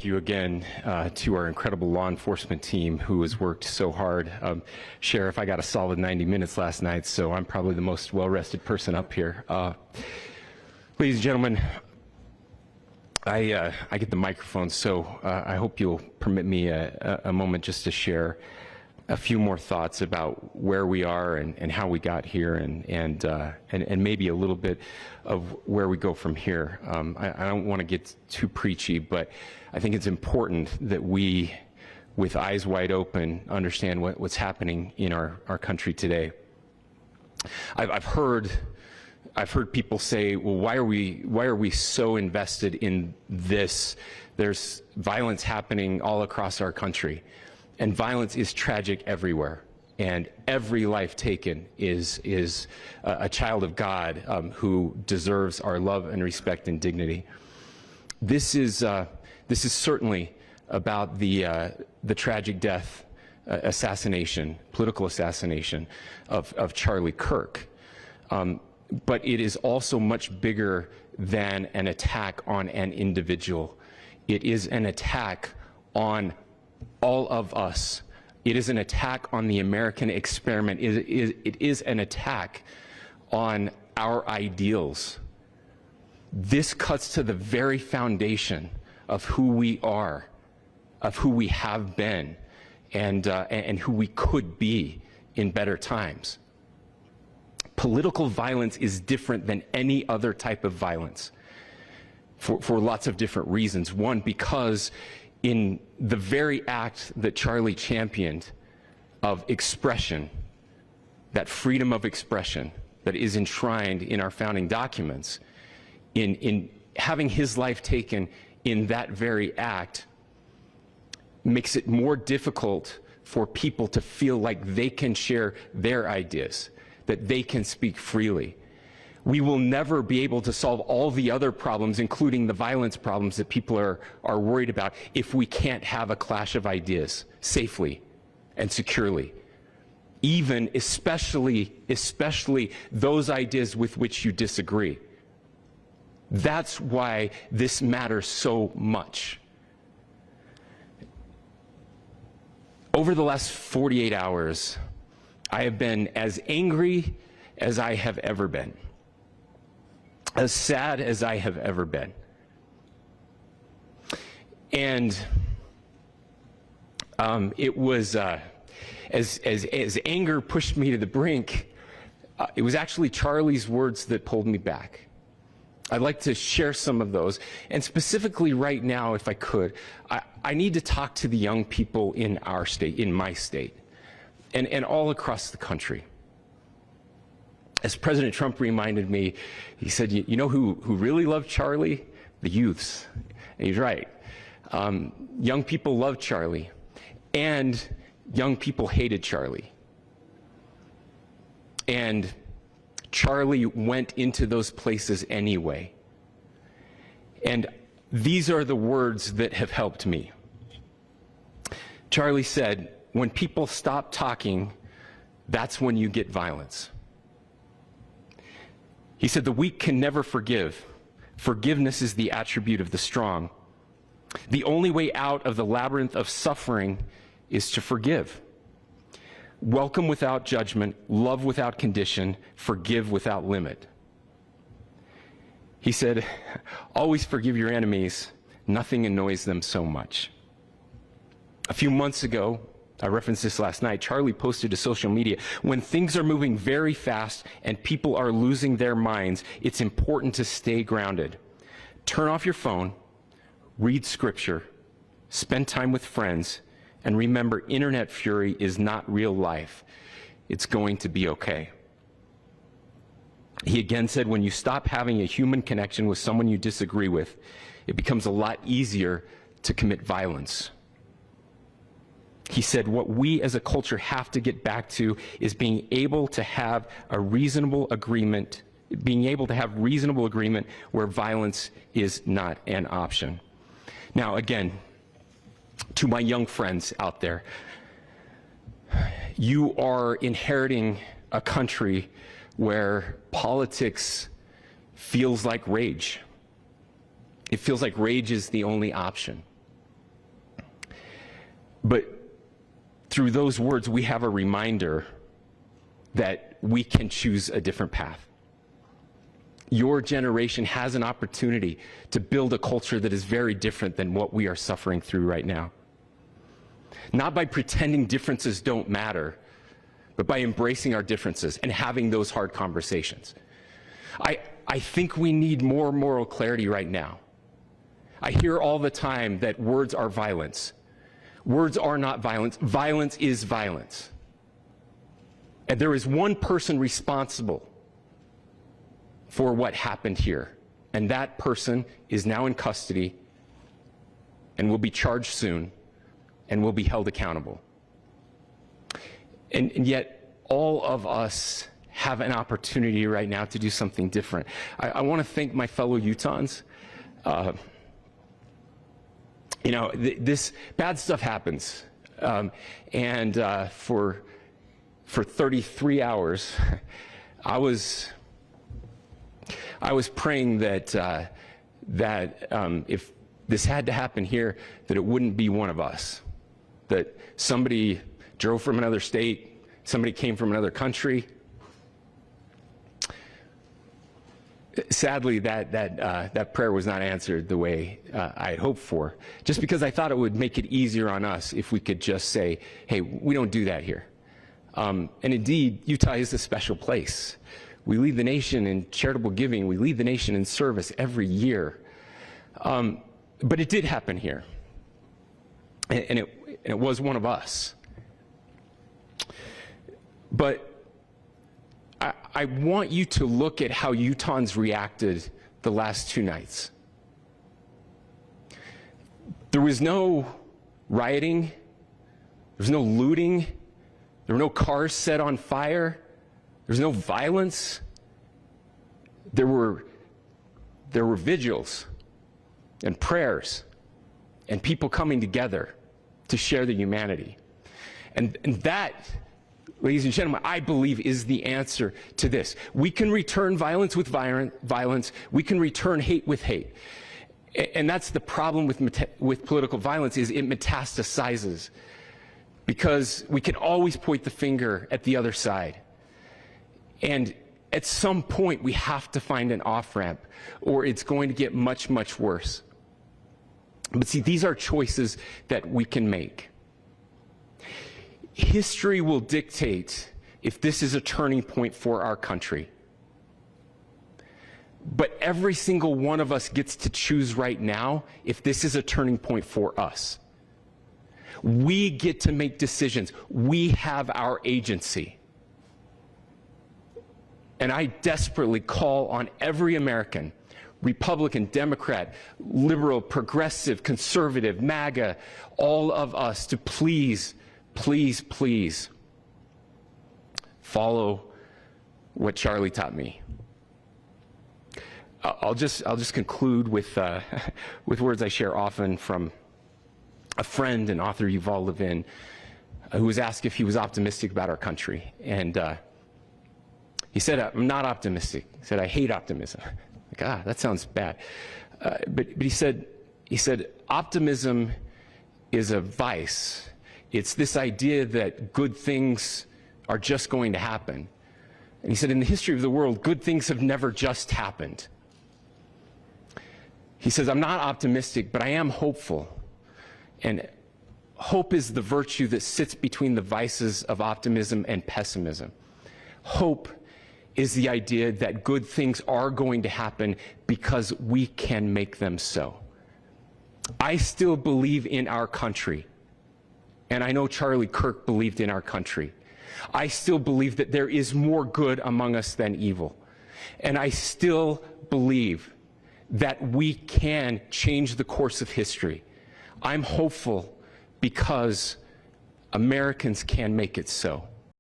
thank you again to our incredible law enforcement team who has worked so hard. Sheriff, I got a solid 90 minutes last night, so I'm probably the most well-rested person up here. Ladies and gentlemen, I get the microphone, so I hope you'll permit me a moment just to share a few more thoughts about where we are and how we got here and maybe a little bit of where we go from here. I don't want to get too preachy, but I think it's important that we, with eyes wide open, understand what's happening in our country today. I've heard people say, well, why are we so invested in this? There's violence happening all across our country. And violence is tragic everywhere, and every life taken is a child of God who deserves our love and respect and dignity. This is certainly about the tragic death, political assassination of Charlie Kirk. But it is also much bigger than an attack on an individual. It is an attack on all of us. It is an attack on the American experiment. It is an attack on our ideals. This cuts to the very foundation of who we are, of who we have been, and who we could be in better times. Political violence is different than any other type of violence for lots of different reasons. One, because in the very act that Charlie championed of expression, that freedom of expression that is enshrined in our founding documents, in having his life taken in that very act, makes it more difficult for people to feel like they can share their ideas, that they can speak freely. We will never be able to solve all the other problems, including the violence problems that people are worried about, if we can't have a clash of ideas safely and securely. Especially those ideas with which you disagree. That's why this matters so much. Over the last 48 hours, I have been as angry as I have ever been, as sad as I have ever been. And it was, as anger pushed me to the brink, it was actually Charlie's words that pulled me back. I'd like to share some of those. And specifically right now, if I could, I need to talk to the young people in our state, in my state, and all across the country. As President Trump reminded me, he said, you know who really loved Charlie? The youths. And he's right. Young people loved Charlie, and young people hated Charlie. And Charlie went into those places anyway. And these are the words that have helped me. Charlie said, when people stop talking, that's when you get violence. He said, the weak can never forgive. Forgiveness is the attribute of the strong. The only way out of the labyrinth of suffering is to forgive. Welcome without judgment, love without condition, forgive without limit. He said, always forgive your enemies. Nothing annoys them so much. A few months ago, I referenced this last night, Charlie posted to social media, when things are moving very fast and people are losing their minds, it's important to stay grounded. Turn off your phone, read scripture, spend time with friends, and remember, internet fury is not real life. It's going to be okay. He again said, when you stop having a human connection with someone you disagree with, it becomes a lot easier to commit violence. He said, what we as a culture have to get back to is being able to have a reasonable agreement, where violence is not an option. Now, again, to my young friends out there, you are inheriting a country where politics feels like rage. It feels like rage is the only option. But through those words, we have a reminder that we can choose a different path. Your generation has an opportunity to build a culture that is very different than what we are suffering through right now. Not by pretending differences don't matter, but by embracing our differences and having those hard conversations. I think we need more moral clarity right now. I hear all the time that words are violence. Words are not violence. Violence is violence. And there is one person responsible for what happened here. And that person is now in custody and will be charged soon and will be held accountable. And yet, all of us have an opportunity right now to do something different. I want to thank my fellow Utahns. This bad stuff happens. For 33 hours, I was praying that if this had to happen here, that it wouldn't be one of us. That somebody drove from another state, somebody came from another country. Sadly, that prayer was not answered the way I had hoped for, just because I thought it would make it easier on us if we could just say, hey, we don't do that here. And indeed, Utah is a special place. We lead the nation in charitable giving. We lead the nation in service every year. But it did happen here. And it was one of us. But I want you to look at how Utahns reacted the last 2 nights. There was no rioting. There was no looting. There were no cars set on fire. There was no violence. There were vigils and prayers and people coming together to share the humanity. And that, ladies and gentlemen, I believe is the answer to this. We can return violence with violence. We can return hate with hate. And that's the problem with political violence, is it metastasizes. Because we can always point the finger at the other side. And at some point, we have to find an off-ramp, or it's going to get much, much worse. But see, these are choices that we can make. History will dictate if this is a turning point for our country. But every single one of us gets to choose right now if this is a turning point for us. We get to make decisions. We have our agency. And I desperately call on every American, Republican, Democrat, liberal, progressive, conservative, MAGA, all of us to please, please, please follow what Charlie taught me. I'll just conclude with words I share often from a friend and author, Yuval Levin, who was asked if he was optimistic about our country. And he said, I'm not optimistic. He said, I hate optimism. Like, that sounds bad. But he said, optimism is a vice. It's this idea that good things are just going to happen. And he said, in the history of the world, good things have never just happened. He says, I'm not optimistic, but I am hopeful. And hope is the virtue that sits between the vices of optimism and pessimism. Hope is the idea that good things are going to happen because we can make them so. I still believe in our country. And I know Charlie Kirk believed in our country. I still believe that there is more good among us than evil. And I still believe that we can change the course of history. I'm hopeful because Americans can make it so.